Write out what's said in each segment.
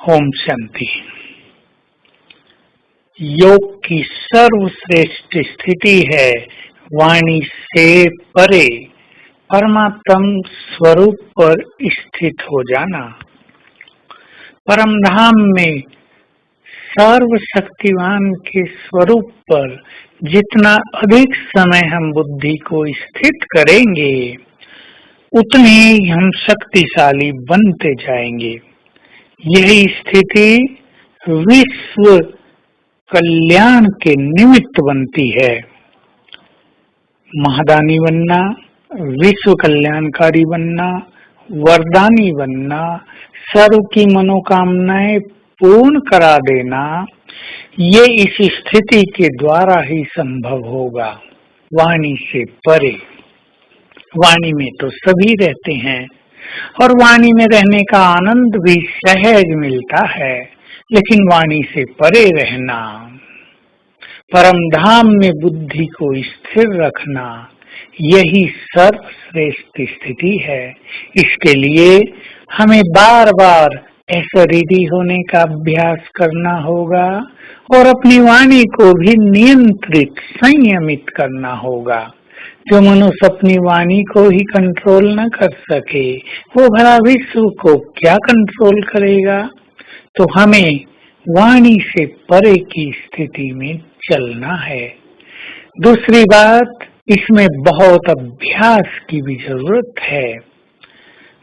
ओम शांति। योग की सर्वश्रेष्ठ स्थिति है वाणी से परे परमात्म स्वरूप पर स्थित हो जाना। परम धाम में सर्वशक्तिवान के स्वरूप पर जितना अधिक समय हम बुद्धि को स्थित करेंगे उतने ही हम शक्तिशाली बनते जाएंगे। यही स्थिति विश्व कल्याण के निमित्त बनती है। महादानी बनना, विश्व कल्याणकारी बनना, वरदानी बनना, सर्व की मनोकामनाएं पूर्ण करा देना, ये इस स्थिति के द्वारा ही संभव होगा। वाणी से परे। वाणी में तो सभी रहते हैं और वाणी में रहने का आनंद भी सहज मिलता है, लेकिन वाणी से परे रहना, परम धाम में बुद्धि को स्थिर रखना, यही सर्वश्रेष्ठ स्थिति है। इसके लिए हमें बार बार अशरीरी होने का अभ्यास करना होगा और अपनी वाणी को भी नियंत्रित संयमित करना होगा। जो मनुष्य अपनी वाणी को ही कंट्रोल न कर सके वो भला विश्व को क्या कंट्रोल करेगा। तो हमें वाणी से परे की स्थिति में चलना है। दूसरी बात, इसमें बहुत अभ्यास की भी जरूरत है।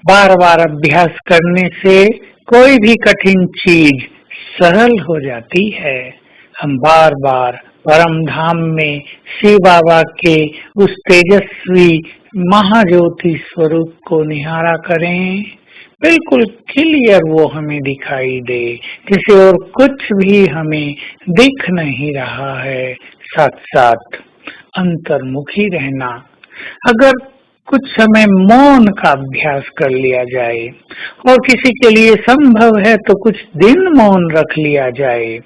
बार बार अभ्यास करने से कोई भी कठिन चीज सरल हो जाती है। हम बार बार परम धाम में शिव बाबा के उस तेजस्वी महाज्योति स्वरूप को निहारा करें। बिल्कुल क्लियर वो हमें दिखाई दे, जिसे और कुछ भी हमें दिख नहीं रहा है। साथ साथ अंतर्मुखी रहना। अगर कुछ समय मौन का अभ्यास कर लिया जाए और किसी के लिए संभव है तो कुछ दिन मौन रख लिया जाए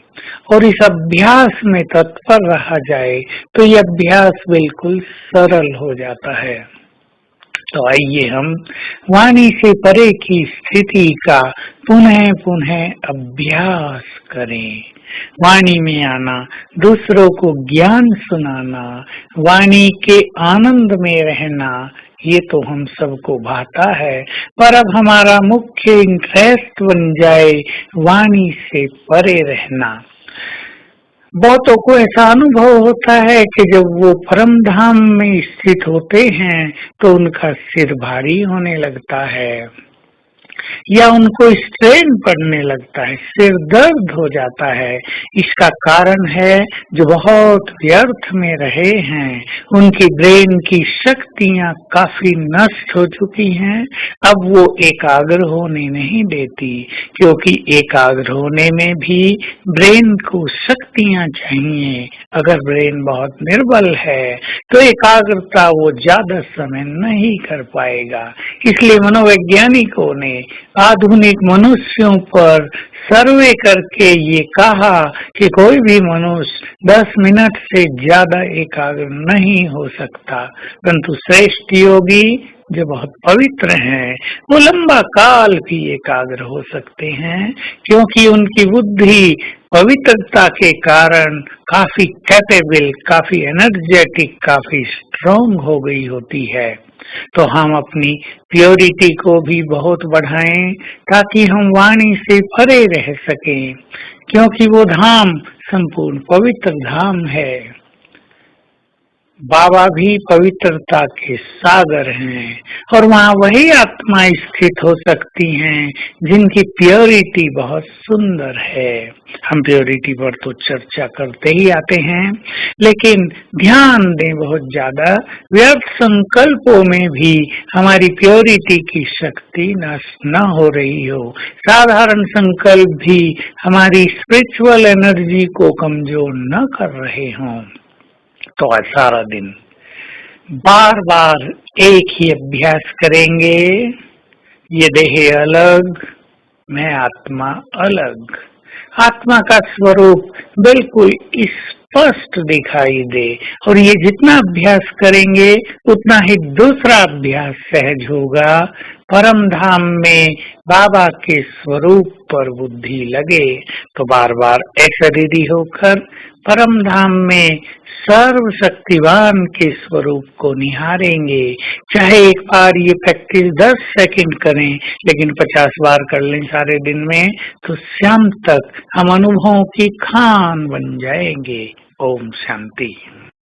और इस अभ्यास में तत्पर रहा जाए तो यह अभ्यास बिल्कुल सरल हो जाता है। तो आइए हम वाणी से परे की स्थिति का पुनः पुनः अभ्यास करें। वाणी में आना, दूसरों को ज्ञान सुनाना, वाणी के आनंद में रहना, ये तो हम सबको भाता है, पर अब हमारा मुख्य इंटरेस्ट बन जाए वाणी से परे रहना। बहुतों को ऐसा अनुभव होता है कि जब वो परम धाम में स्थित होते हैं तो उनका सिर भारी होने लगता है या उनको स्ट्रेन पड़ने लगता है, सिर दर्द हो जाता है। इसका कारण है जो बहुत व्यर्थ में रहे हैं, उनकी ब्रेन की शक्तियां काफी नष्ट हो चुकी हैं। अब वो एकाग्र होने नहीं देती, क्योंकि एकाग्र होने में भी ब्रेन को शक्तियां चाहिए। अगर ब्रेन बहुत निर्बल है तो एकाग्रता वो ज्यादा समय नहीं कर पाएगा। इसलिए मनोवैज्ञानिकों ने आधुनिक मनुष्यों पर सर्वे करके ये कहा कि कोई भी मनुष्य 10 मिनट से ज्यादा एकाग्र नहीं हो सकता, परंतु श्रेष्ठ योगी जो बहुत पवित्र हैं वो लंबा काल भी एकाग्र हो सकते हैं, क्योंकि उनकी बुद्धि पवित्रता के कारण काफी कैपेबल, काफी एनर्जेटिक, काफी स्ट्रॉन्ग हो गई होती है। तो हम अपनी प्योरिटी को भी बहुत बढ़ाएं ताकि हम वाणी से परे रह सकें, क्योंकि वो धाम संपूर्ण पवित्र धाम है। बाबा भी पवित्रता के सागर हैं और वहाँ वही आत्मा स्थित हो सकती हैं जिनकी प्योरिटी बहुत सुंदर है। हम प्योरिटी पर तो चर्चा करते ही आते हैं, लेकिन ध्यान दें बहुत ज्यादा व्यर्थ संकल्पों में भी हमारी प्योरिटी की शक्ति नष्ट न हो रही हो। साधारण संकल्प भी हमारी स्पिरिचुअल एनर्जी को कमजोर न कर रहे हों। तो आज सारा दिन बार बार एक ही अभ्यास करेंगे। ये देह अलग, मैं आत्मा अलग। आत्मा का स्वरूप बिल्कुल स्पष्ट दिखाई दे और ये जितना अभ्यास करेंगे उतना ही दूसरा अभ्यास सहज होगा। परम धाम में बाबा के स्वरूप पर बुद्धि लगे तो बार बार अशरीरी होकर परम धाम में सर्वशक्तिवान के स्वरूप को निहारेंगे। चाहे एक बार ये प्रैक्टिस 10 सेकंड करें, लेकिन 50 बार कर लें सारे दिन में, तो शाम तक हम अनुभवों की खान बन जाएंगे। ओम शांति।